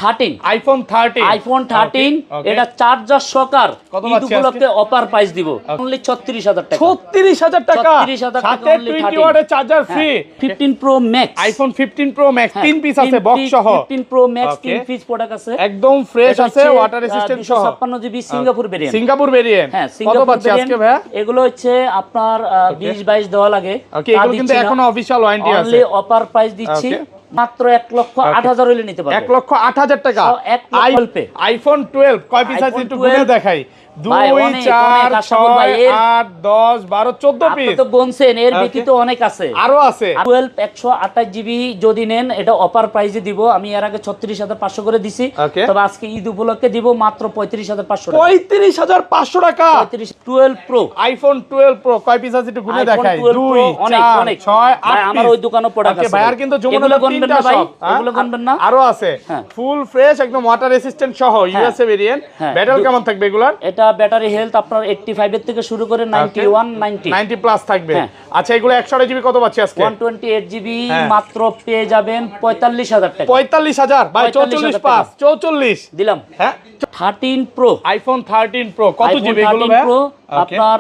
13 iPhone 13 iPhone 13 এটা charger সহকার Eid উপলক্ষে offer price দিব অনলি 36000 টাকা 36000 টাকা 36000 টাকা সাথে 20 ওয়াটের charger free 15 pro max iPhone 15 pro max 3 piece আছে বক্স সহ 15 প্রো ম্যাক্স 3 পিস প্রোডাক্ট আছে একদম ফ্রেশ আছে ওয়াটার রেজিস্ট্যান্ট সহ 256 জিবি সিঙ্গাপুর ভেরিয়েন্ট হ্যাঁ কত পাচ্ছি আজকে ভাই এগুলো হচ্ছে আপনার 20 22 দেওয়া লাগে ওকে এগুলো কিন্তু এখনো অফিশিয়াল ওয়ারেন্টি আছে অনলি অফার প্রাইস দিচ্ছি মাত্র 1,08,000 হইলে নিতে পারবে 1,08,000 টাকা আইফোন 12 কয় পিস আছে একটু গুনে দেখাই 2 4 6 8 10 12 14 পিস আপনি তো গুনছেন এর ব্যতীত অনেক আছে আরো আছে 12 128 জিবি যদি নেন এটা অফার প্রাইসে দিব আমি এর আগে 36500 করে দিছি তবে আজকে ঈদ উপলক্ষে দিব মাত্র 35500 টাকা 35500 টাকা 12 প্রো আইফোন 12 প্রো কয় পিস আছে একটু গুনে দেখাই 2 অনেক অনেক 6 8 আমার ওই দোকানে প্রোডাক্ট আছে ভাইয়ার কিন্তু যমুনা তিনটা সব এগুলো গুনবেন না আরো আছে ফুল ফ্রেশ একদম ওয়াটার রেজিস্ট্যান্ট সহ ইউএসএ ভেরিয়েন্ট ব্যাটারি কেমন থাকবে এগুলার এটা ব্যাটারি হেলথ আপনার 85 এর থেকে শুরু করে 91 90 প্লাস থাকবে আচ্ছা এগুলো 128 জিবি কত পাচ্ছি আজকে 128 জিবি মাত্র পেয়ে যাবেন 45000 টাকা 45000 ভাই 44 পাস 44 দিলাম হ্যাঁ 13 প্রো আইফোন 13 প্রো কত জিবি এগুলো ভাই আপনার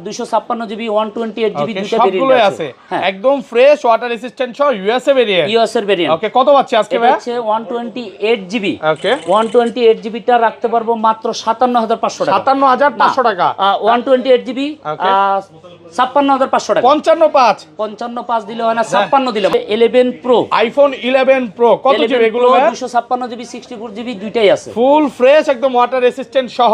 256 জিবি 128 জিবি দুটো ভেরিয়েন্ট আছে একদম ফ্রেশ ওয়াটার রেজিস্ট্যান্ট সহ ইউএসএ ভেরিয়েন্ট এর ভেরিয়েন্ট ওকে কত পাচ্ছি আজকে ভাই হচ্ছে 128 জিবি ওকে 128 জিবিটা রাখতে পারবো মাত্র 57500 টাকা 57500 টাকা 128 জিবি 56500 টাকা 55 দিলে হয় না 56 দিলে 11 প্রো আইফোন 11 প্রো কত জিবি এগুলো ভাই 256 জিবি 64 জিবি দুইটাই আছে ফুল ফ্রেশ একদম ওয়াটার রেজিস্ট্যান্ট সহ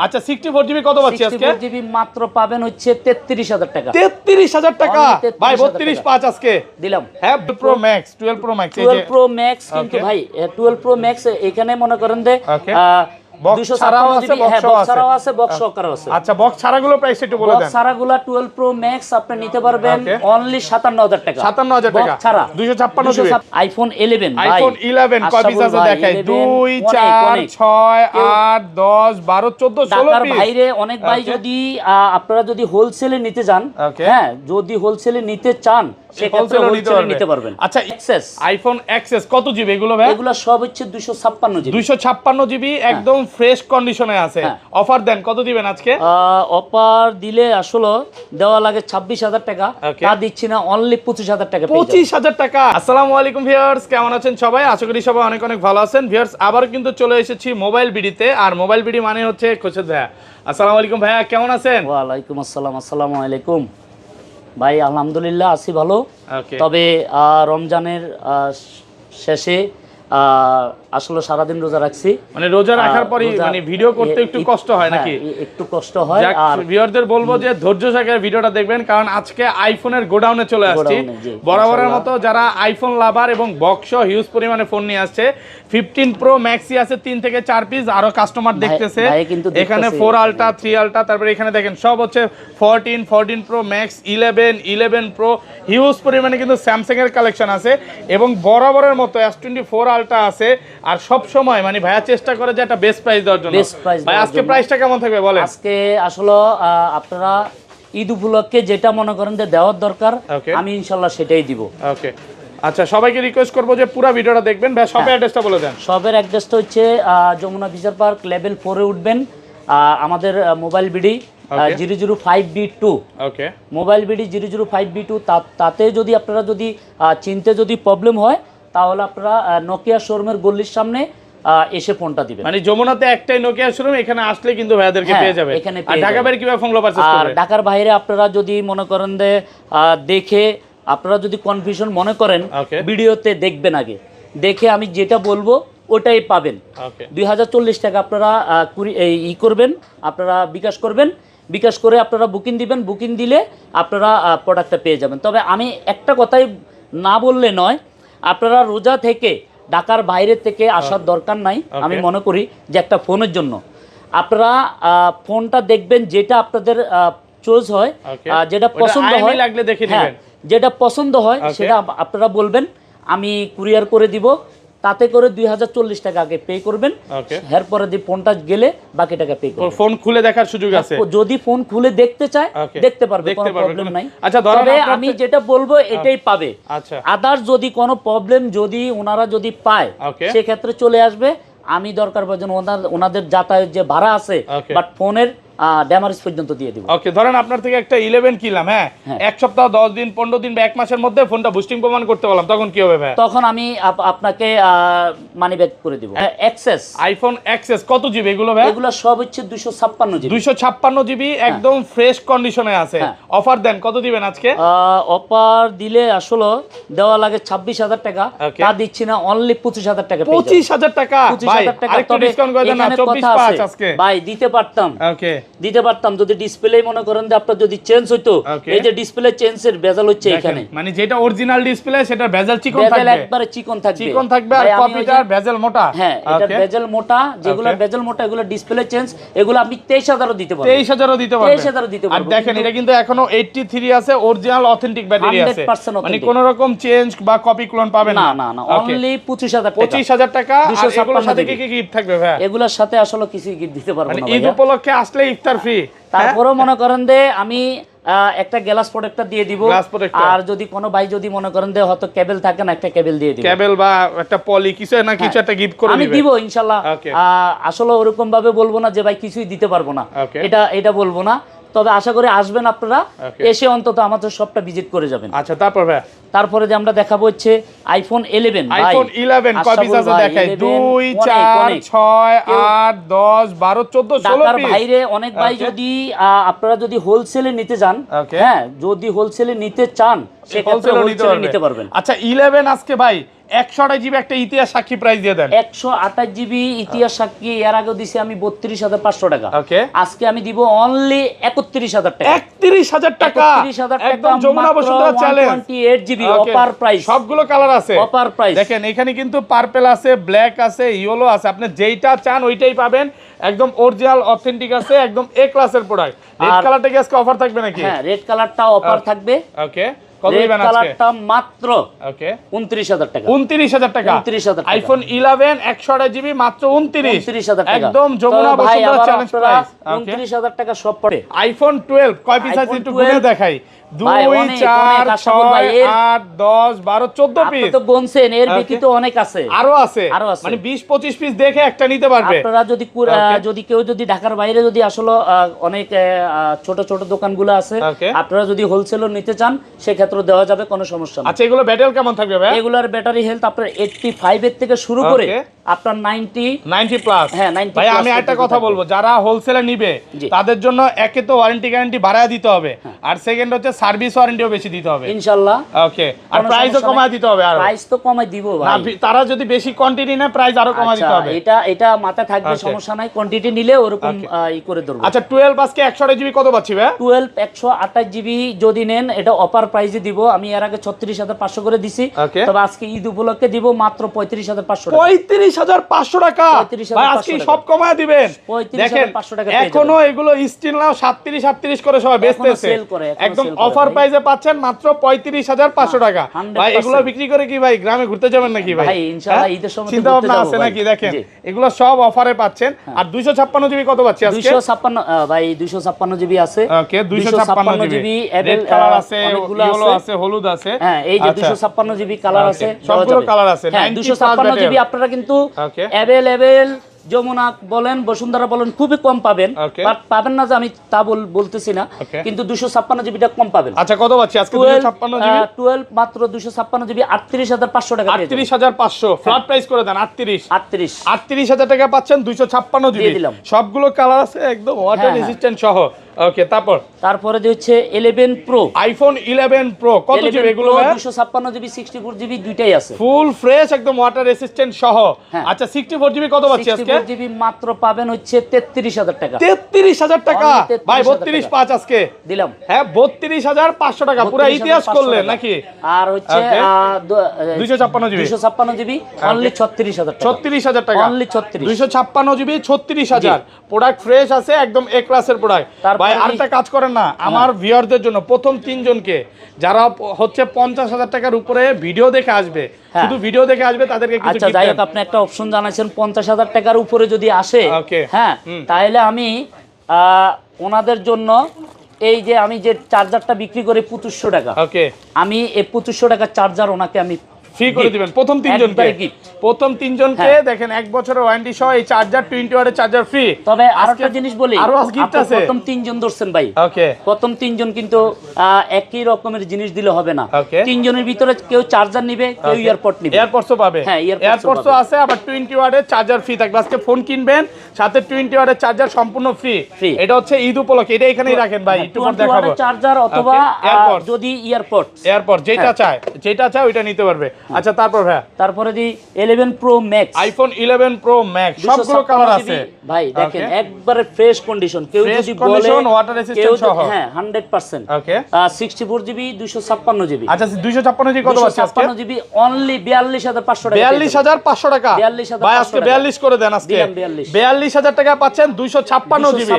আচ্ছা 64 জিবি কত পাচ্ছি আজকে 64 জিবি মাত্র পাবেন হচ্ছে 33000 টাকা 33000 টাকা ভাই 32 পাঁচ আজকে দিলাম হ্যাঁ pro max 12 pro max 12 pro max কিন্তু ভাই 12 প্রো ম্যাক্স এখানে মনে করেন যে বক্স ছাড়াও আছে বক্স সহকারে আছে আচ্ছা বক্স ছাড়াগুলো প্রাইস একটু বলে দেন বক্স ছাড়াগুলো 12 প্রো ম্যাক্স আপনি নিতে পারবেন অনলি 57000 টাকা 57000 টাকা ছাড়া 256 জিবি আইফোন 11 ভাই আইফোন 11 কয় পিস আছে দেখাই 2 4 6 8 10 12 14 16 ঢাকার পিস বাইরে অনেক ভাই যদি আপনারা যদি হোলসেলে নিতে যান হ্যাঁ যদি হোলসেলে নিতে চান সেক্ষেত্রে হোলসেলে নিতে পারবেন আচ্ছা এক্সেস আইফোন এক্সেস কত জিবি এগুলো ভাই এগুলো সব হচ্ছে 256 জিবি 256 জিবি একদম ফ্রেশ কন্ডিশনে আছে অফার দেন কত দিবেন আজকে অফার দিলে আসলে দেওয়া লাগে 26000 টাকা তা দিচ্ছি না অনলি 25000 টাকা 25000 টাকা আসসালামু আলাইকুম ভিউয়ার্স কেমন আছেন সবাই আশা করি সবাই অনেক অনেক ভালো আছেন ভিউয়ার্স আবার কিন্তু চলে এসেছি মোবাইল বিডিতে আর মোবাইল বিডি মানে হচ্ছে খোরশেদ ভাইয়া আসসালামু আলাইকুম ভাইয়া কেমন আছেন ওয়া আলাইকুম আসসালাম আসসালামু আলাইকুম ভাই আলহামদুলিল্লাহ আছি ভালো তবে রমজানের শেষে আসলে সারাদিন রোজা রাখছি মানে রোজা রাখার পরই মানে ভিডিও করতে একটু কষ্ট হয় নাকি একটু কষ্ট হয় আর ভিউয়ারদের বলবো যে ধৈর্য সহকারে ভিডিওটা দেখবেন কারণ আজকে আইফোনের গোডাউনে চলে আসছি বরাবরের মতো যারা আইফোন লাভার এবং বক্স হিউজ পরিমাণে ফোন নিয়ে আসছে 15 প্রো ম্যাক্সি আছে 3 থেকে 4 পিস আরো কাস্টমার দেখতেছে এখানে 4 আলট্রা 3 আলট্রা তারপরে এখানে দেখেন সব হচ্ছে 14 প্রো ম্যাক্স 11 প্রো হিউজ পরিমাণে কিন্তু স্যামসাং এর কালেকশন আছে এবং বরাবরের মতো S24 আলট্রা আছে আর সব সময় মানে ভাইয়া চেষ্টা করে যে একটা বেস্ট প্রাইস দেওয়ার জন্য ভাই আজকে প্রাইসটা কেমন থাকবে বলেন আজকে আসলে আপনারা ঈদ উপলক্ষে যেটা মনে করেন যে দেওয়ার দরকার আমি ইনশাআল্লাহ সেটাই দিব ওকে আচ্ছা সবাইকে রিকোয়েস্ট করব যে পুরো ভিডিওটা দেখবেন ভাই শপের অ্যাড্রেসটা বলে দেন শপের অ্যাড্রেসটা হচ্ছে যমুনা ফিচার পার্ক লেভেল 4 এ উঠবেন আমাদের মোবাইল বিডি 005B2 ওকে মোবাইল বিডি 005B2 তাতে যদি আপনারা যদি চিনতে যদি প্রবলেম হয় তাহলে আপনারা নোকিয়া শোরুমের গলির সামনে এসে ফোনটা দিবেন মানে যমুনাতে একটাই নোকিয়া শোরুম এখানে আসলে কিন্তু ভাইয়াদেরকে পেয়ে যাবে আর ঢাকা বাইরে কিভাবে ফোনগুলো পারচেজ করবে আর ঢাকার বাইরে আপনারা যদি মনে করেন যে দেখে আপনারা যদি কনফিউশন মনে করেন ভিডিওতে দেখবেন আগে দেখে আমি যেটা বলবো ওটাই পাবেন 2040 টাকা আপনারা করবেন আপনারা বিকাশ করবেন বিকাশ করে আপনারা বুকিং দিবেন বুকিং দিলে আপনারা প্রোডাক্টটা পেয়ে যাবেন তবে আমি একটা কথাই না বললে নয় আপনারা রোজা থেকে ঢাকার বাইরে থেকে আসার দরকার নাই আমি মনে করি যে একটা ফোনের জন্য আপনারা ফোনটা দেখবেন যেটা আপনাদের চয়েস হয় যেটা পছন্দ হয় লাগলে দেখে নেবেন যেটা পছন্দ হয় সেটা আপনারা বলবেন আমি কুরিয়ার করে দিব তাতে করে 2040 টাকা আগে পে করবেন, এরপরে দিয়ে ফোনটা গেলে বাকি টাকা পে করবেন। ফোন খুলে দেখার সুযোগ আছে, যদি ফোন খুলে দেখতে চায় দেখতে পারবে, কোনো প্রবলেম নাই। আচ্ছা, তবে আমি যেটা বলবো এটাই পাবে। আচ্ছা, আদার্স যদি কোনো প্রবলেম যদি ওনারা যদি পায় সেই ক্ষেত্রে চলে আসবে। আমি দরকার পড়ে ওনাদের যাতায়াত যে ভাড়া আছে বাট ফোনের ড্যামারেজ পর্যন্ত দিয়ে দিব। ওকে, ধরেন আপনার থেকে একটা 11 কিনলাম, হ্যাঁ, এক সপ্তাহ 10 দিন 15 দিন বা এক মাসের মধ্যে ফোনটা বুস্টিং প্রমাণ করতে পারলাম, তখন কি হবে ভাই? তখন আমি আপনাকে মানি ব্যাক করে দিব। এক্সেস আইফোন এক্সেস কত জিবি এগুলো ভাই? এগুলো সব হচ্ছে 256 জিবি। 256 জিবি একদম ফ্রেশ কন্ডিশনে আছে। অফার দেন, কত দিবেন আজকে? অফার দিলে আসলে দেওয়া লাগে 26,000 টাকা, তা দিচ্ছি না, অনলি 25,000 টাকা। 25,000 টাকা ভাই, আরেকটু ডিসকাউন্ট করে দেন না, 24,500 আজকে ভাই দিতে পারতাম। ওকে, দিতে পারতাম যদি ডিসপ্লে মনে করেন যে আপনার যদি চেঞ্জ হইতো। এই যে ডিসপ্লে চেঞ্জের বেজাল হচ্ছে এখানে, মানে যেটা অরিজিনাল ডিসপ্লে সেটা বেজাল চিকন থাকবে, বেজাল একবারে চিকন থাকবে আর কপিটার বেজাল মোটা। হ্যাঁ, এটা বেজাল মোটা, যেগুলো বেজাল মোটা এগুলো ডিসপ্লে চেঞ্জ, এগুলো আপনি 23,000 দিতে পারবেন। 23,000 দিতে পারবেন। 23,000 দিতে পারবেন। আর দেখেন এটা কিন্তু এখনো 83 আছে, অরিজিনাল অথেন্টিক ব্যাটারি আছে, 100% মানে কোনো রকম চেঞ্জ বা কপি ক্লোন পাবেন না। না, অনলি 25,000 টাকা। 25,000 টাকা। আর এগুলোর সাথে কি কি গিফট থাকবে ভাই? এগুলোর সাথে আসলে কিছু গিফট দিতে পারবো না মানে ঈদ উপলক্ষে আসলে ইফতার ফ্রি। তারপরে মনে করেন যে আমি একটা গ্লাস প্রোটেক্টর দিয়ে দিব। আর যদি কোনো ভাই যদি মনে করেন যে হয়তো কেবল থাকে না, একটা কেবল দিয়ে দিব, কেবল বা একটা পলি কিছু না কিছু একটা গিফট করে আমি দিব ইনশাআল্লাহ। আসলে ওরকম ভাবে বলবো না যে ভাই কিছুই দিতে পারবো না, এটা বলবো না। তবে আশা করি আসবেন আপনারা, এসে অন্তত আমাদের শপটা ভিজিট করে যাবেন। আচ্ছা, তারপরে যে আমরা দেখাবো হচ্ছে আইফোন 11। আইফোন 11 কয় পিস আছে দেখাই? 2 4 6 8 10 12 14 16 পিস। ভাইরে অনেক ভাই যদি আপনারা যদি হোলসেলে নিতে যান, হ্যাঁ, যদি হোলসেলে নিতে চান সেক্ষেত্রে হোলসেলে নিতে পারবেন। আচ্ছা, 11 আজকে ভাই 128 জিবি একটা ইতিহাস সাক্ষী প্রাইস দিয়ে দেন। 128 জিবি ইতিহাস সাক্ষী এর আগে দিছি আমি 32,500 টাকা। আজকে আমি দিব অনলি 31,000 টাকা। 31,000 টাকা, 31,000 টাকা, একদম Jamuna Bashundhara challenge. 128 GB offer price, সবগুলো কালার আছে, অফার প্রাইস। দেখেন এখানে কিন্তু পার্পল আছে, ব্ল্যাক আছে, ইয়েলো আছে, আপনি যেইটা চান ওইটাই পাবেন। একদম অরিজিনাল অথেন্টিক আছে, একদম এ ক্লাসের প্রোডাক্ট। রেড কালারটা কি আজকে অফার থাকবে নাকি? হ্যাঁ, রেড কালারটা অফার থাকবে। ওকে, কত দিবেন আজকে? কালারটা মাত্র 29,000 টাকা। 29,000 টাকা। 29,000 টাকা। আইফোন 11 128 জিবি মাত্র 29,000 টাকা। একদম যমুনা বসুন্ধরা চ্যালেঞ্জ প্রাইস। 29,000 টাকা সব পড়ে। আইফোন 12 কয় পিস আছে একটু গুনে দেখাই? 2 4 6 8 10 12 14 পিস। আপনি তো গুনছেন, এর ব্যতীত অনেক আছে, আরো আছে, মানে 20 25 পিস দেখে একটা নিতে পারবে। আপনারা যদি কেউ যদি ঢাকার বাইরে যদি আসলে অনেক ছোট ছোট দোকানগুলো আছে, আপনারা যদি হোলসেলও নিতে চান সেক্ষেত্রে দেওয়া যাবে, কোনো সমস্যা নেই। আচ্ছা, এগুলো ব্যাটারি কেমন থাকবে ভাই? এগুলোর ব্যাটারি হেলথ আপনার 85 এর থেকে শুরু করে আপনার 90 প্লাস। হ্যাঁ, 90 ভাই আমি একটা কথা বলবো, যারা হোলসেলে নিবে তাদের জন্য একে তো ওয়ারেন্টি গ্যারান্টি বাড়ায় দিতে হবে, আর সেকেন্ড হচ্ছে সার্ভিস ওয়ারেন্টিও বেশি দিতে হবে ইনশাআল্লাহ। ওকে, আর প্রাইসও কমায় দিতে হবে। আর প্রাইস তো কমাই দিব ভাই, তারা যদি বেশি কোয়ান্টিটি নেয় প্রাইস আরো কমায় দিতে হবে। এটা মাথা থাকবে, সমস্যা নাই, কোয়ান্টিটি নিলে ওরকম ই করে ধরব। আচ্ছা, 12 আজকে 128 জিবি কত পাচ্ছি ভাই? 12 128 জিবি যদি নেন এটা অফার প্রাইসে দিব। আমি এর আগে 36,500 করে দিছি, তবে আজকে ঈদ উপলক্ষে দিব মাত্র 35,500 টাকা। 35,500 টাকা ভাই, আজকে সব কমায় দিবেন। দেখেন 35,500 টাকা এখনো এগুলো স্টিল নাও 37 করে সবাই বেচতেছে, একদম অফার প্রাইসে পাচ্ছেন মাত্র 35,500 টাকা। ভাই এগুলো বিক্রি করে কি ভাই গ্রামে ঘুরতে যাবেন নাকি ভাই? ভাই ইনশাআল্লাহ ঈদের সময় চিন্তা ভাবনা আছে নাকি? দেখেন এগুলো সব অফারে পাচ্ছেন। আর 256 জিবি কত পাচ্ছি আজকে? 256 ভাই, 256 জিবি আছে। ওকে, 256 জিবি রেড কালার আছে, ইয়েলো আছে, হলুদ আছে। হ্যাঁ, এই যে 256 জিবি কালার আছে, সবগুলো কালার আছে। হ্যাঁ, 256 জিবি আপনারা কিন্তু अवेलेबल যমুনা বলেন বসুন্ধরা বলেন খুবই কম পাবেন, বাট পাবেন না যে আমি তা বলতেছি না, কিন্তু 256 জিবিটা কম পাবেন। আচ্ছা, কত পাচ্ছি আজকে? 256 জিবি 12 মাত্র 256 জিবি 38,500 টাকা। 38,500 ফ্ল্যাট প্রাইস করে দেন। 38,000 টাকা পাচ্ছেন 256 জিবি। সবগুলো কালার আছে, একদম ওয়াটার রেজিস্ট্যান্ট সহ। ওকে, তারপরে যে হচ্ছে 11 প্রো, আইফোন 11 প্রো কত জিবি এগুলো? 256 জিবি 64 জিবি দুইটাই আছে, ফুল ফ্রেশ একদম ওয়াটার রেজিস্ট্যান্ট সহ। আচ্ছা, 64 জিবি কত পাচ্ছি আজকে? 64 জিবি মাত্র পাবেন হচ্ছে 33,000 টাকা। 33,000 টাকা ভাই, 32.5 আজকে দিলাম। হ্যাঁ, 32,500 টাকা পুরো ইতিহাস করলেন নাকি? আর হচ্ছে 256 জিবি অনলি 36,000 টাকা। 36,000 টাকা অনলি 36। 256 জিবি 36,000। প্রোডাক্ট ফ্রেশ আছে, একদম এ ক্লাসের প্রোডাক্ট। ভাই আরেকটা কাজ করেন না আমার ভিউয়ারদের জন্য প্রথম 3 জনকে যারা হচ্ছে 50,000 টাকার উপরে ভিডিও দেখে আসবে, শুধু ভিডিও দেখে আসবে তাদেরকে কিছু আচ্ছা যাই হোক, আপনি একটা অপশন জানাইছেন 50,000 টাকার উপরে যদি আসে, হ্যাঁ তাহলে আমি ওনাদের জন্য এই যে আমি যে চার্জারটা বিক্রি করি 2500 টাকা, ওকে আমি এই 2500 টাকার চার্জার ওনাকে আমি ফ্রি করে দিবেন প্রথম 3 জনকে। প্রথম 3 জনকে দেখেন 1 বছরের ওয়ারেন্টি সহ এই চার্জার 20 ওয়াটের চার্জার ফ্রি। তবে আরেকটা জিনিস বলি, আরো গিফট আছে। প্রথম 3 জন ধরছেন ভাই, ওকে প্রথম 3 জন কিন্তু একই রকমের জিনিস দিলে হবে না। Okay. 3 জনের ভিতরে কেউ চার্জার নিবে, কেউ ইয়ারপড নিবে। এয়ারপডসও পাবে, হ্যাঁ এয়ারপডসও আছে, আবার 20 ওয়াটের চার্জার ফ্রি থাকবে। আজকে ফোন কিনবেন সাথে 20 ওয়াটের চার্জার সম্পূর্ণ ফ্রি। এটা হচ্ছে ঈদ উপলক্ষে, এটা এখানেই রাখেন ভাই, একটু পর দেখাবো। চার্জার অথবা যদি এয়ারপড যেটা চায় ওইটা নিতে পারবে। আচ্ছা তারপর ভাই তারপরে দি 11 pro max, iPhone 11 pro max সবগুলো কালার আছে ভাই। দেখেন একবারে ফ্রেশ কন্ডিশন, কেউ যদি বলে ওয়াটার রেজিস্ট্যান্ট সহ, হ্যাঁ 100%। ওকে 64 জিবি 256 জিবি। আচ্ছা 256 জিবি কত আছে আজকে? 256 জিবি অনলি 42500 টাকা। 42500 টাকা ভাই, আজকে 42 করে দেন। আজকে 42000 টাকা পাচ্ছেন 256 জিবি।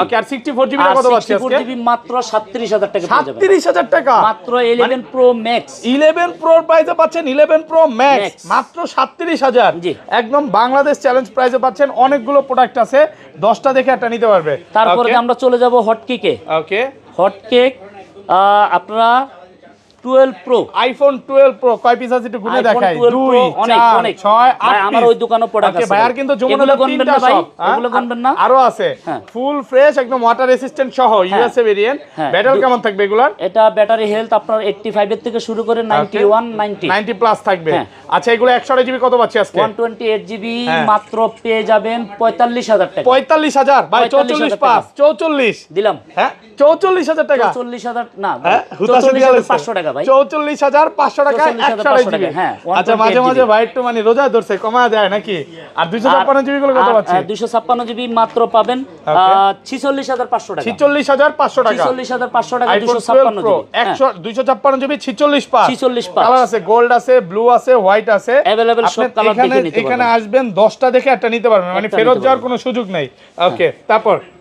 ওকে আর 64 জিবি কত পাচ্ছেন আজকে? 64 জিবি মাত্র 37000 টাকা পেয়ে যাবেন। 37000 টাকা মাত্র 11 প্রো ম্যাক্স। 11 প্রোর প্রাইসে পাচ্ছেন 11 প্রো ম্যাক্স মাত্র 37000। একদম বাংলাদেশ চ্যালেঞ্জ প্রাইসে পাচ্ছেন। অনেকগুলো প্রোডাক্ট আছে, 10টা দেখে একটা নিতে পারবে। তারপরে আমরা চলে যাব হটকেকে। ওকে হটকেক আপনারা 12 প্রো, আইফোন 12 প্রো কয় পিস আছে একটু গুনে দেখাই। 2 অনেক 6 8 আমার ওই দোকানে প্রোডাক্ট আছে ভাই। আর কিন্তু যমুনা তিনটা সব, এগুলো গণবেন না, আরো আছে ফুল ফ্রেশ একদম ওয়াটার রেজিস্ট্যান্ট সহ ইউএসএ ভেরিয়েন্ট। ব্যাটারি কেমন থাকবে এগুলার? এটা ব্যাটারি হেলথ আপনার 85 এর থেকে শুরু করে 91 90 প্লাস থাকবে। আচ্ছা এগুলো 128 জিবি কত পাচ্ছি আজকে? 128 জিবি মাত্র পেয়ে যাবেন 45000 টাকা। 45000 ভাই, 44 পাস 44 দিলাম। হ্যাঁ 44000 টাকা। 44000 না 44500 টাকা ভাই। 44500 টাকা 128 জিবি। আচ্ছা মাঝে মাঝে ভাই একটু মানে রোজা ধরছে কমা যায় নাকি? আর 256 জিবি গুলো কত পাচ্ছি? 256 জিবি মাত্র পাবেন 46500 টাকা। 46500 টাকা। 46500 টাকা 256 GB. 256 GB 46 pass. 46 pass colour আছে, গোল্ড আছে, ব্লু আছে, হোয়াইট আছে, अवेलेबल সব কালার দেখে নিতে পারবেন। এখানে আসবেন 10টা দেখে একটা নিতে পারবেন, মানে ফেরত যাওয়ার কোনো সুযোগ নাই। ওকে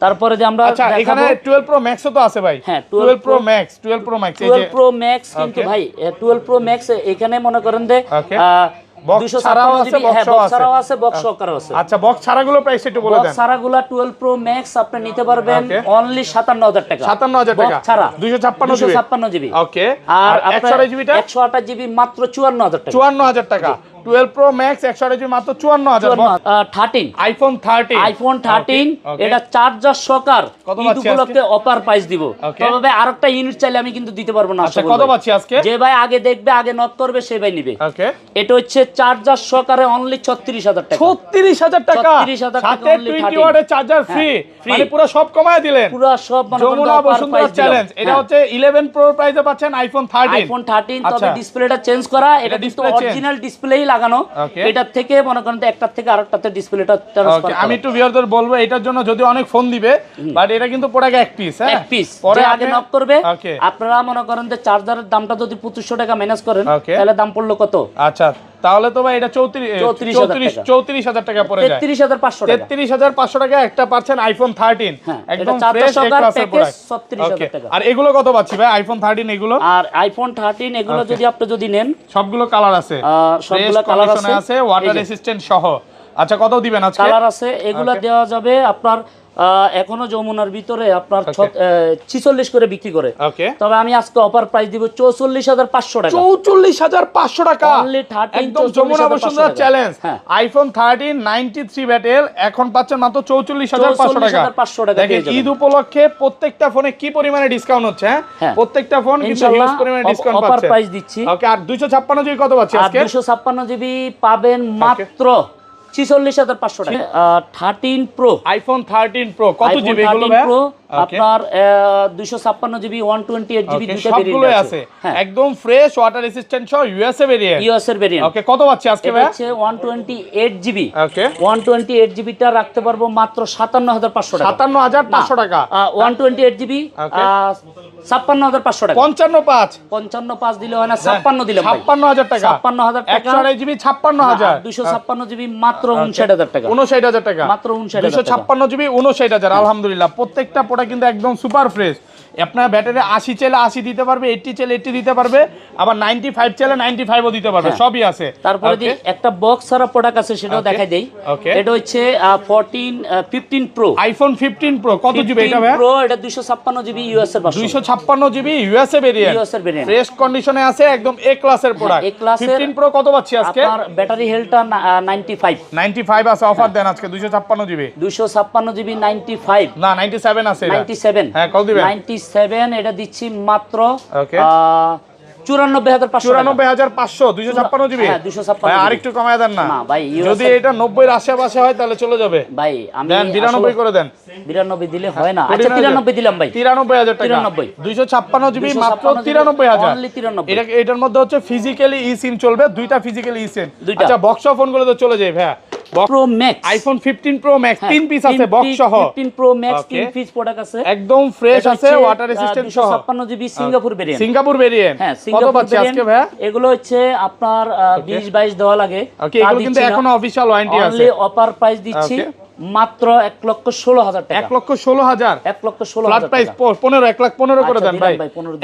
তারপরে যে আমরা আচ্ছা এখানে 12 প্রো ম্যাক্সও তো আছে ভাই। হ্যাঁ 12 প্রো ম্যাক্স এই যে 12 প্রো ম্যাক্স কিন্তু ভাই 12 প্রো ম্যাক্স এখানে মনে করেন যে বক্স ছাড়াও আছে, ছাড়াও আছে, বক্স সহকারে আছে। আচ্ছা বক্স ছাড়াগুলো প্রাইস একটু বলে দেন। বক্স ছাড়াগুলো 12 প্রো ম্যাক্স আপনি নিতে পারবেন অনলি 57000 টাকা। 57000 টাকা ছাড়া 256 জিবি। ওকে আর 128 জিবিটা 128 জিবি মাত্র 54000 টাকা। 54000 টাকা। 12 প্রো ম্যাক্স 128 জিবি মাত্র 54000। 13 আইফোন 13 এটা চার্জার সহকার ঈদগুলোতে অফার প্রাইস দিব। তবে আরেকটা ইউনিট চাইলে আমি কিন্তু দিতে পারবো না। আচ্ছা কত পাচ্ছি আজকে? যে ভাই আগে দেখবে, আগে নক করবে, সে ভাই নিবে। ওকে এটা হচ্ছে চার্জার সহকারে অনলি 36000 টাকা। 36000 টাকা 36000 টাকা সাথে 20 ওয়াটের চার্জার ফ্রি, মানে পুরো সব কমায় দিলেন। পুরো সব মানে যমুনা বসুন্ধরা চ্যালেঞ্জ। এটা হচ্ছে 11 প্রো প্রাইসে পাচ্ছেন আইফোন 13। তবে ডিসপ্লেটা চেঞ্জ করা, এটা কিন্তু অরিজিনাল ডিসপ্লেই লাগানো। এটার থেকে মনে করেন একটা থেকে আরেকটাতে ডিসপ্লেটা ট্রান্সফার করা। আমি একটু ভিউয়ারদের বলবো এটার জন্য যদি অনেক ফোন দিবে, বাট এটা কিন্তু প্রোডাক্ট এক পিস। হ্যাঁ এক পিস পরে আগে নক করবে। আপনারা মনে করেন যে চার্জারের দামটা যদি 2500 টাকা মাইনাস করেন তাহলে দাম পড়লো কত? আচ্ছা তাহলে তো ভাই এটা 34000 টাকা পড়ে যায়। 33500 টাকা একটা পাচ্ছেন আইফোন 13 একদম ফ্রেশ ক্লাসের প্রোডাক্ট। 36000 টাকা। আর এগুলো কত পাচ্ছি ভাই আইফোন 13 এগুলো? আর আইফোন 13 এগুলো যদি নেন সবগুলো কালার আছে, সবগুলো কালার আছে, ওয়াটার রেজিস্ট্যান্ট সহ। আচ্ছা কত দিবেন আজকে? কালার আছে, এগুলো দেওয়া যাবে আপনার এখনো যমুনার ভিতরে আপনার 46 করে বিক্রি করে। তবে আমি আজকে অফার প্রাইস দিব 44500 টাকা। 44500 টাকা অনলি 13 একদম Jamuna Bashundhara challenge. IPhone 13 93 battery এখন পাচ্ছেন মাত্র 44500 টাকা। দেখেন ঈদ উপলক্ষে প্রত্যেকটা ফোনে কি পরিমাণে ডিসকাউন্ট হচ্ছে। হ্যাঁ প্রত্যেকটা ফোন কিন্তু হিউজ পরিমাণে ডিসকাউন্ট পাচ্ছে। অফার প্রাইস দিচ্ছি। ওকে আর 256 জিবি কত পাচ্ছি আজকে? 256 জিবি পাবেন মাত্র 46500 টাকা। 13 প্রো আইফোন 13 প্রো কত জিবি এগুলো ভাই? আপনার 256 জিবি 128 জিবি দুটো ভেরিয়েন্ট আছে। একদম ফ্রেশ ওয়াটার রেজিস্ট্যান্ট সহ ইউএসএ ভেরিয়েন্ট। ওকে কত পাচ্ছি আজকে ভাই? হচ্ছে 128 জিবি। ওকে 128 জিবিটা রাখতে পারবো মাত্র 57500 টাকা। 57500 টাকা 128 জিবি 56500 টাকা। 55 দিলে হয় না, 56 দিলাম ভাই। 56000 টাকা। 56000 টাকা 128 জিবি 56000। 256 জিবি মাত্র 59000 টাকা। মাত্র 59000 টাকা। মাত্র 59000 256 জিবি 59000। আলহামদুলিল্লাহ প্রত্যেকটা প্রোডাক্ট কিন্তু একদম সুপার ফ্রেশ। আপনার ব্যাটারি 80 চাইলে 80 দিতে পারবে, 80 চাইলে 80 দিতে পারবে, আবার 95 চাইলে 95ও দিতে পারবে, সবই আছে। তারপরে একটা বক্স ছাড়া প্রোডাক্ট আছে, সেটাও দেখাই দেই। এটা হচ্ছে 15 প্রো, আইফোন 15 প্রো। কত জিবি এটা ভাই? প্রো এটা 256 জিবি ইউএস এর version, 256 GB USA variant, fresh কন্ডিশনে আছে, একদম এ ক্লাসের প্রোডাক্ট। 15 প্রো কত পাচ্ছি আজকে? আপনার ব্যাটারি হেলথটা 95 আছে, অফার দেন আজকে 256 জিবি। 256 জিবি 95 না 97 আছে এটা। 97 হ্যাঁ কত দিবেন? 97 এটা দিচ্ছি মাত্র 94,500 256 জিবি। হ্যাঁ 256 ভাই আরেকটু কমায় দেন না। না ভাই, যদি এটা 90 এর আশেপাশে হয় তাহলে চলে যাবে ভাই। আমি দেন 92 করে দেন। 92 দিলে হয় না। আচ্ছা 93 দিলাম ভাই, 93,000 টাকা। 256 জিবি মাত্র 93,000। অনলি 93। এটা এটার মধ্যে হচ্ছে ফিজিক্যালি ই সিম চলবে, দুইটা ফিজিক্যালি ই সিম। দুইটা। আচ্ছা বক্স ফোনগুলো তো চলে যায় ভাই। Pro max, iPhone 15 pro max 3 piece আছে বক্স সহ। 15 প্রো ম্যাক্স 3 পিস প্রোডাক্ট আছে, একদম ফ্রেশ আছে, ওয়াটার রেজিস্ট্যান্ট সহ। 256 GB Singapore variant. Singapore variant. হ্যাঁ কত সিঙ্গাপুর পাচ্ছি আজকে ভাই? এগুলো হচ্ছে আপনার 20-22 দেওয়া লাগে। ওকে, এগুলো কিন্তু এখনো অফিশিয়াল ওয়ারেন্টি আছে। অনলি অফার প্রাইস দিচ্ছি মাত্র 1,16,000 টাকা। 1,16,000। 1,16,000 ফ্ল্যাট প্রাইস 15, 1,15,000 করে দেন ভাই।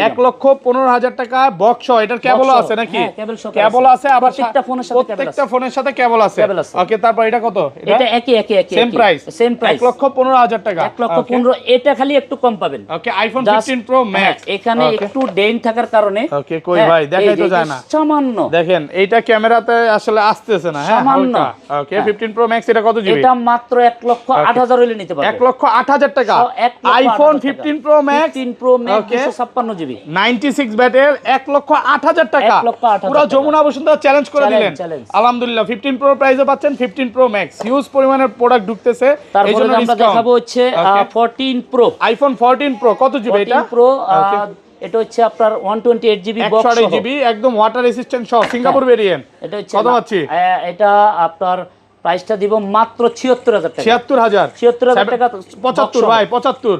1,15,000 টাকা বক্স সহ। এটার কেবল আছে নাকি? কেবল আছে, আবার প্রত্যেকটা ফোনের সাথে কেবল আছে। ওকে, তারপর এটা কত? এটা একই সেম প্রাইস। 1,15,000 টাকা। 1,15,000। এটা খালি একটু কম পাবেন। ওকে, আইফোন 15 প্রো ম্যাক্স। এখানে একটু ডেন থাকার কারণে। ওকে, কই ভাই দেখাই তো যায় না। সামান্য দেখেন এইটা ক্যামেরাতে আসলে আসতেছে না। হ্যাঁ হালকা। ওকে, 15 প্রো ম্যাক্স এটা কত জিবি? এটা মাত্র 1,08,000 হইলে নিতে পারবেন। 1,08,000 টাকা। আইফোন 15 প্রো ম্যাক্স 256 জিবি 96 ব্যাটের 1,08,000 টাকা। পুরো যমুনা বসুন্ধরা চ্যালেঞ্জ করে দিলেন। আলহামদুলিল্লাহ 15 প্রো প্রাইসে পাচ্ছেন 15 প্রো ম্যাক্স। হিউজ পরিমাণের প্রোডাক্ট ঢুকতেছে। তারপরে আমরা দেখাবো হচ্ছে 14 প্রো। আইফোন 14 প্রো কত জিবি এটা? 14 প্রো এটা হচ্ছে আপনার 128 জিবি বক্স সহ, 128 জিবি একদম ওয়াটার রেজিস্ট্যান্ট সহ, সিঙ্গাপুর ভেরিয়েন্ট। এটা হচ্ছে কত পাচ্ছি? এটা আপনার প্রাইসটা দিব মাত্র 76,000 টাকা। 76,000 76,000 টাকা। 75 ভাই 75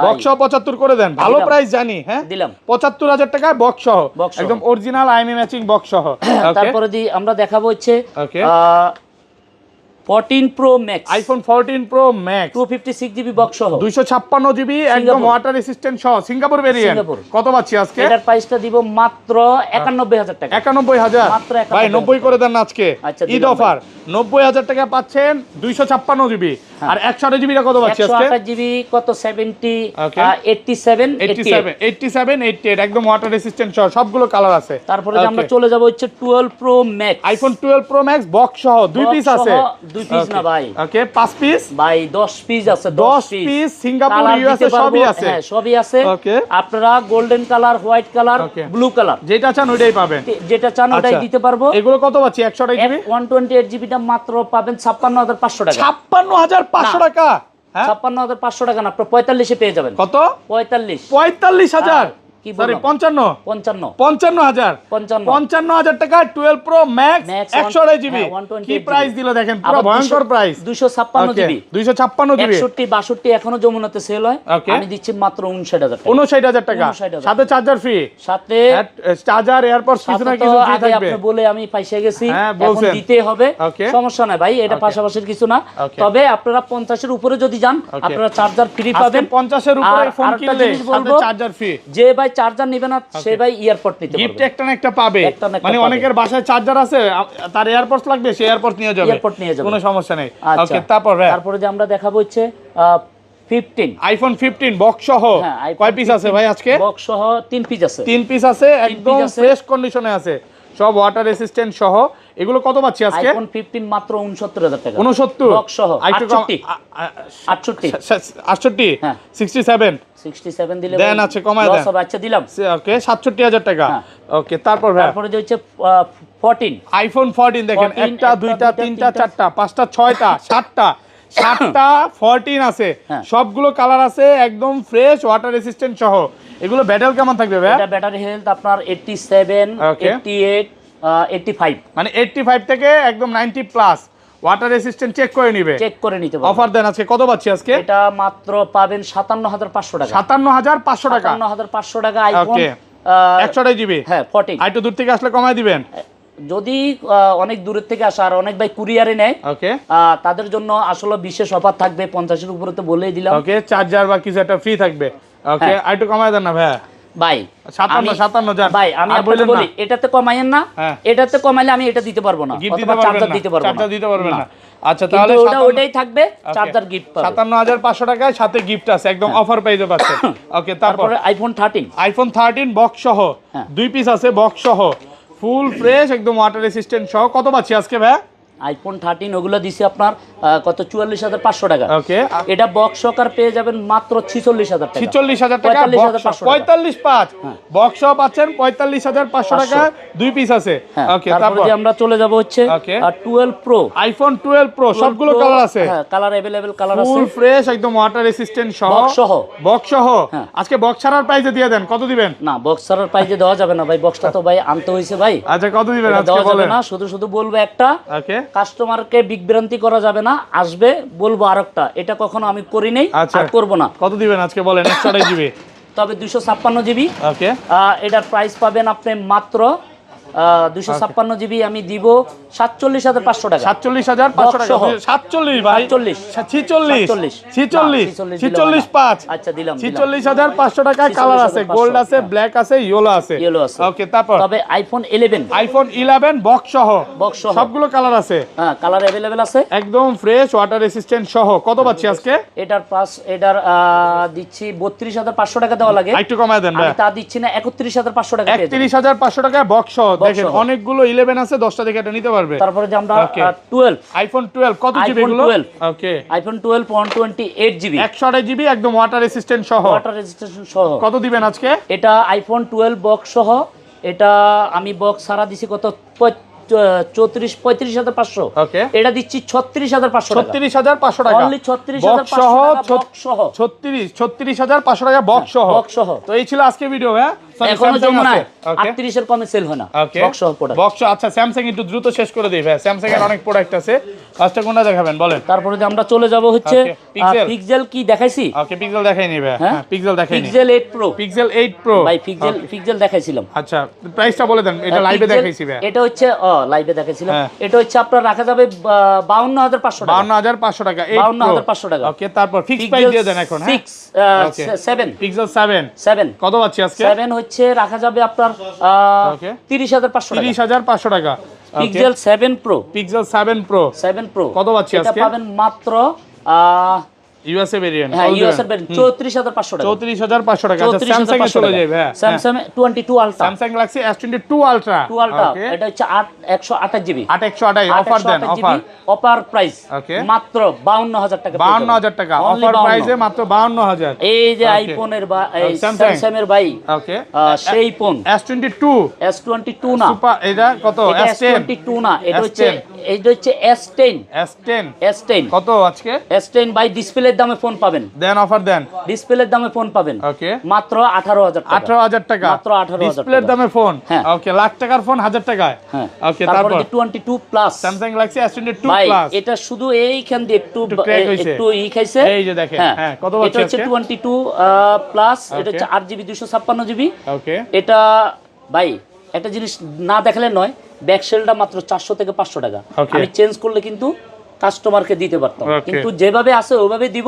বক্স সহ 75 করে দেন। ভালো প্রাইস জানি। হ্যাঁ দিলাম 75,000 টাকায় বক্স সহ, একদম অরিজিনাল আইএমই ম্যাচিং বক্স সহ। তারপরে আমরা দেখাবো হচ্ছে 14 pro max. IPhone 14 pro max 256 GB box সহ, 256 জিবি একদম ওয়াটার রেজিস্ট্যান্ট সহ, সিঙ্গাপুর ভেরিয়েন্ট। কত পাচ্ছি আজকে? এটার প্রাইসটা দিব মাত্র 91,000 টাকা। 91,000 মাত্র 91,000 ভাই 90 করে দেন আজকে। আচ্ছা, ঈদ অফার 90,000 টাকা পাচ্ছেন 256 জিবি। আর 128 জিবিটা কত পাচ্ছি আজকে? 128 জিবি কত 70 87 88 একদম ওয়াটার রেজিস্ট্যান্ট সহ, সবগুলো কালার আছে। তারপরে আমরা চলে যাব হচ্ছে 12 pro max. IPhone 12 pro max box সহ 2 পিস আছে। 2 পিস না ভাই, ওকে 5 পিস ভাই 10 পিস আছে। 10 পিস সিঙ্গাপুর ইউএসএ সবই আছে। হ্যাঁ সবই আছে। ওকে, আপনারা golden colour, white colour, blue colour যেটা চান ওইটাই পাবেন। যেটা চান ওটাই দিতে পারবো। এগুলো কত পাচ্ছি? 128 জিবি 128 জিবিটা মাত্র পাবেন 56,500 টাকা। 56,500 টাকা? 56,500 টাকা না, আপনি 45 এ পেয়ে যাবেন। কত? 45,000 কি সরি 55 55,000 55,000 টাকা 12 প্রো ম্যাক্স 128 জিবি। কি প্রাইস দিল দেখেন, পুরো ভয়ঙ্কর প্রাইস। 256 জিবি 256 জিবি 61 62 এখনো যমুনাতে সেল হয়। আমি দিচ্ছি মাত্র 59,000 টাকা। 59,000 টাকা, সাথে চার্জার ফ্রি, সাথে চার্জার এয়ারপডস কিছু না কিছু ফ্রি থাকবে। আপনি বলে আমি পয়সা গেছি, এখন দিতে হবে, সমস্যা নাই ভাই, এটা পাশাপাশি কিছু না। তবে আপনারা 50 এর উপরে যদি যান আপনারা চার্জার ফ্রি পাবেন। 50 এর উপরে ফোন কিনলে সাথে চার্জার ফ্রি। যে ভাই চার্জার নিবে না সে ভাই ইয়ারপড নিতে পারবে, গিফট একটা না একটা পাবে। মানে অনেকের বাসায় চার্জার আছে, তার এয়ারপডস লাগবে, সে এয়ারপডস নিয়ে যাবে, কোনো সমস্যা নেই। ওকে, তারপরে যে আমরা দেখাবো হচ্ছে 15 আইফোন 15 বক্স সহ। কয় পিস আছে ভাই আজকে? বক্স সহ 3 পিস আছে। 3 পিস আছে, একদম ফ্রেশ কন্ডিশনে আছে, সব ওয়াটার রেসিস্ট্যান্ট সহ। এগুলো কত পাচ্ছি আজকে? আইফোন 15 মাত্র 69,000 টাকা। 69 বক্স সহ 68 হ্যাঁ 67 দিলে দেন আছে, কমায় দেন। আচ্ছা দিলাম। ওকে 67,000 টাকা। ওকে, তারপরে যে হচ্ছে 14 আইফোন 14 দেখেন, একটা দুইটা তিনটা চারটা পাঁচটা ছয়টা সাতটা 14 আছে, সবগুলো কালার আছে, একদম ফ্রেশ ওয়াটার রেসিস্ট্যান্ট সহ। এগুলো ব্যাটারি কেমন থাকবে ভাই? এটা ব্যাটারি হেলথ আপনার 87 88 85, মানে 85 থেকে একদম 90 প্লাস ওয়াটার রেসিস্ট্যান্ট চেক করে নিতে পারবে। অফার দেন আজকে, কত পাচ্ছি আজকে? এটা মাত্র পাবেন 57,500 টাকা। 57,500 টাকা। 57,500 টাকা আইফোন 128 জিবি। হ্যাঁ 14। একটু দূর থেকে আসলে কমায় দিবেন। যদি অনেক দূরের থেকে আসা আর অনেক ভাই কুরিয়ারে নেয়, ওকে, তাদের জন্য আসলে বিশেষ অফার থাকবে 50-এর উপরে তো বলেই দিলাম। ওকে, চার্জার বা কিছু একটা ফ্রি থাকবে। ওকে, আর একটু কমায় দেন না ভাই। ভাই 57 জান ভাই, আমি আপনাকে বলি এটাতে কমাইয়েন না, এটাতে কমাইলে আমি এটা দিতে পারবো না, অথবা চার্জার দিতে পারবো না, চার্জার দিতে পারবেন না। আচ্ছা, তাহলে ওটাই থাকবে, চার্জার গিফট পাবেন 57,500 টাকায়, সাথে গিফট আছে, একদম অফার প্রাইসে পাচ্ছেন। ওকে, তারপরে আইফোন 13 বক্স সহ, 2 পিস আছে বক্স সহ, ফুল ফ্রেশ একদম ওয়াটার রেসিস্ট্যান্ট সহ। কত পাচ্ছি আজকে ভাই? আইফোন 13 ওগুলো দিছি আপনার কত 44,500 টাকা। ওকে, এটা বক্স সহকার পেয়ে যাবেন মাত্র 46,000 টাকা। 46,000 টাকা, 45,500 বক্স সহ পাচ্ছেন 45,500 টাকা, 2 পিস আছে। ওকে, তারপরে আমরা চলে যাব হচ্ছে 12 প্রো, আইফোন 12 প্রো, সবগুলো কালার আছে, হ্যাঁ কালার अवेलेबल কালার আছে, ফুল ফ্রেশ একদম ওয়াটার রেসিস্ট্যান্ট সহ, বক্স সহ। আজকে বক্স ছাড়ার প্রাইসে দিয়ে দেন, কত দিবেন? না, বক্স ছাড়ার প্রাইসে দেওয়া যাবে না ভাই, বক্সটা তো ভাই আনতে হইছে ভাই। আচ্ছা, কত দিবেন আজকে দেওয়া যাবে বলেন? না, শুধু বলবো একটা, ওকে, কাস্টমারকে বিভ্রান্তি করা যাবে না, আসবে বলবো আরেকটা, এটা কখনো আমি করি নাই আর করব না। কত দিবেন আজকে বলেন? 128 জিবি, তবে 256 জিবি। ওকে, এটার প্রাইস পাবেন আপনি মাত্র 256 জিবি আমি দিব 47,500 টাকা। 47,500 টাকা, 47 ভাই, 46,500 আচ্ছা দিলাম 46,500 টাকা। কালার আছে, গোল্ড আছে, ব্ল্যাক আছে, ইয়েলো আছে। ওকে, তারপর তবে আইফোন 11 বক্স সহ, সবগুলো কালার আছে, হ্যাঁ কালার अवेलेबल আছে, একদম ফ্রেশ ওয়াটার রেসিস্ট্যান্ট সহ। কত পাচ্ছি আজকে? এটার দিচ্ছি 32,500 টাকা দেওয়া লাগে, একটু কমায় দেন ভাই। আমি তা দিচ্ছি না, 31,500 টাকা, 31,500 টাকা বক্স সহ। দেখেন অনেকগুলো 11 আছে, 10টা থেকে এটা নিতে পারবে। তারপরে যে আমরা 12 আইফোন 12 কত জিবি এগুলো? ওকে, আইফোন 12 128 জিবি, 128 জিবি একদম ওয়াটার রেসিস্ট্যান্ট সহ, কত দিবেন আজকে? এটা আইফোন 12 বক্স সহ, এটা আমি বক্স সারা দিছি কত 35,500। ওকে, এটা দিচ্ছি 36,500 টাকা, 36,500 টাকা অনলি 36,500 টাকা বক্স সহ, 36,500 টাকা বক্স সহ। তো এই ছিল আজকে ভিডিও। হ্যাঁ, এখনো জমা নাই, 38 এর কমে সেল হয় না বক্স সহ প্রোডাক্ট। বক্স, আচ্ছা স্যামসাং একটু দ্রুত শেষ করে দেই ভাই, স্যামসাং এর অনেক প্রোডাক্ট আছে, ফার্স্টে কোনটা দেখাবেন বলেন? তারপরে যে আমরা চলে যাব হচ্ছে পিক্সেল, কি দেখাইছি? ওকে, পিক্সেল দেখাইনি ভাই, হ্যাঁ পিক্সেল দেখাইনি, পিক্সেল 8 প্রো, পিক্সেল 8 প্রো ভাই পিক্সেল দেখাইছিলাম। আচ্ছা, প্রাইসটা বলে দেন, এটা লাইভে দেখাইছি ভাই, এটা হচ্ছে লাইভে দেখাইছিলাম, এটা হচ্ছে আপনার রাখা যাবে 52,500 টাকা, 52,500 টাকা, 52,500 টাকা। ওকে, তারপর ফিক্স প্রাইস দিয়ে দেন এখন। হ্যাঁ, 7 পিক্সেল 7 কত পাচ্ছি আজকে? 7 হচ্ছে রাখা যাবে আপনার 30,500 টাকা, 30,500 টাকা। পিক্সেল 7 প্রো, পিক্সেল 7 প্রো কত পাচ্ছি আজকে? এটা পাবেন মাত্র ইউএসএ ভেরিয়েন্ট, হ্যাঁ ইউএসএ ভেরিয়েন্ট 34,500 টাকা, 34,500 টাকা। আচ্ছা, স্যামসাং এ চলে যাবে। হ্যাঁ, Samsung 22 ultra, Samsung Galaxy S22 ultra, এটা হচ্ছে 128 জিবি, 128 অফার দেন, অফার প্রাইস মাত্র 52,000 টাকা, 52,000 টাকা অফার প্রাইসে, মাত্র 52,000। এই যে আইফোনের বা স্যামসাং এর ভাই, ওকে, সেই ফোন S22 না, সুপার, এটা কত? S22 না, এটা হচ্ছে S10 কত আজকে? S10 ভাই ডিসপ্লের দামে ফোন পাবেন, দেন অফার দেন, ডিসপ্লের দামে ফোন পাবেন। ওকে, মাত্র 18,000 টাকা, 18,000 টাকা মাত্র 18,000 ডিসপ্লের দামে ফোন। ওকে, লাখ টাকার ফোন 1000 টাকায়। হ্যাঁ, ওকে, তারপর 22 প্লাস স্যামসাং গ্যালাক্সি S22 ভাই, প্লাস, এটা শুধু এইখান দিয়ে একটু খাইছে। এই যে দেখেন, হ্যাঁ কত এটা হচ্ছে 22 প্লাস, এটা হচ্ছে 8GB 256GB। ওকে, এটা ভাই একটা জিনিস না দেখালে নয়, ব্যাকসেলটা মাত্র 400 থেকে 500 টাকা, আমি চেঞ্জ করলে কিন্তু কাস্টমারকে দিতে পারতাম, কিন্তু যেভাবে আছে ওইভাবে দিব,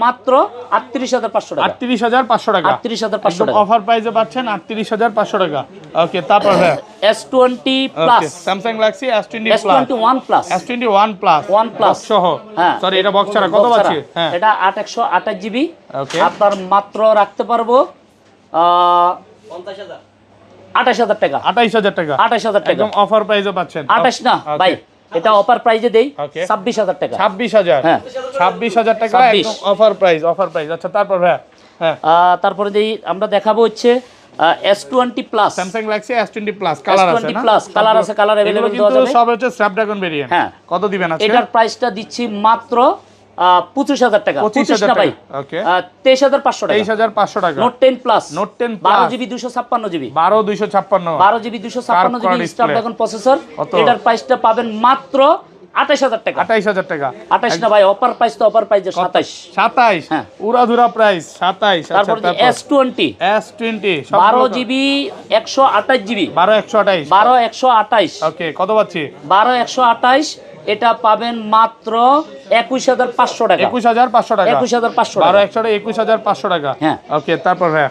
মাত্র 38,500 টাকা, 38,500 টাকা, 38,500 টাকা অফার প্রাইসে পাচ্ছেন, 38,500 টাকা। ওকে, তারপর S20 plus, Samsung Galaxy S21 plus, S21 plus সহ, হ্যাঁ সরি এটা বক্স ছাড়া, কত পাচ্ছি? হ্যাঁ, এটা 828 জিবি, ওকে, আপনার মাত্র রাখতে পারবো 28,000 টাকা, 28,000 টাকা, 28,000 টাকা একদম অফার প্রাইসে পাচ্ছেন। 28 না ভাই, এটা অফার প্রাইজে দেই 26,000 টাকা, 26,000, হ্যাঁ 26,000 টাকা একদম অফার প্রাইস। আচ্ছা, তারপর ভাই, হ্যাঁ তারপরে যেই আমরা দেখাবো হচ্ছে S20 plus, Samsung Galaxy S20 plus, colour আছে না? কালার আছে, কালার अवेलेबल দেওয়া যাবে, সব হচ্ছে স্ন্যাপড্রাগন ভেরিয়েন্ট। হ্যাঁ, কত দিবেন আজকে? এটার প্রাইসটা দিচ্ছি মাত্র 25,000 টাকা, 25 না ভাই, ওকে, 23,500 টাকা, 23,500 টাকা। Note 10 plus, 12GB 256GB, 12,256 12GB 256GB Snapdragon processor, এটার প্রাইসটা পাবেন মাত্র 28000 টাকা। 28000 টাকা। 28 না ভাই, অফার প্রাইস তো অফার প্রাইস 27। 27 হ্যাঁ, উড়াধুরা প্রাইস 27। তারপর যে S20 S20 12 জিবি 128 জিবি 12 128। ওকে, কত পাচ্ছি? 12 128, এটা পাবেন মাত্র 21500 টাকা। 21500 টাকা। 21500 12 টাকা। 21500 টাকা। হ্যাঁ। ওকে, তারপর ভাই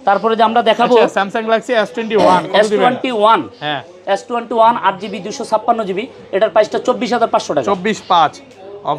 তারপরে যে আমরা দেখাবো স্যামসাং গ্যালাক্সি S21 কত দিবেন? S21। হ্যাঁ, S21 8 জিবি 256 জিবি, এটার প্রাইসটা 24500 টাকা। 24.5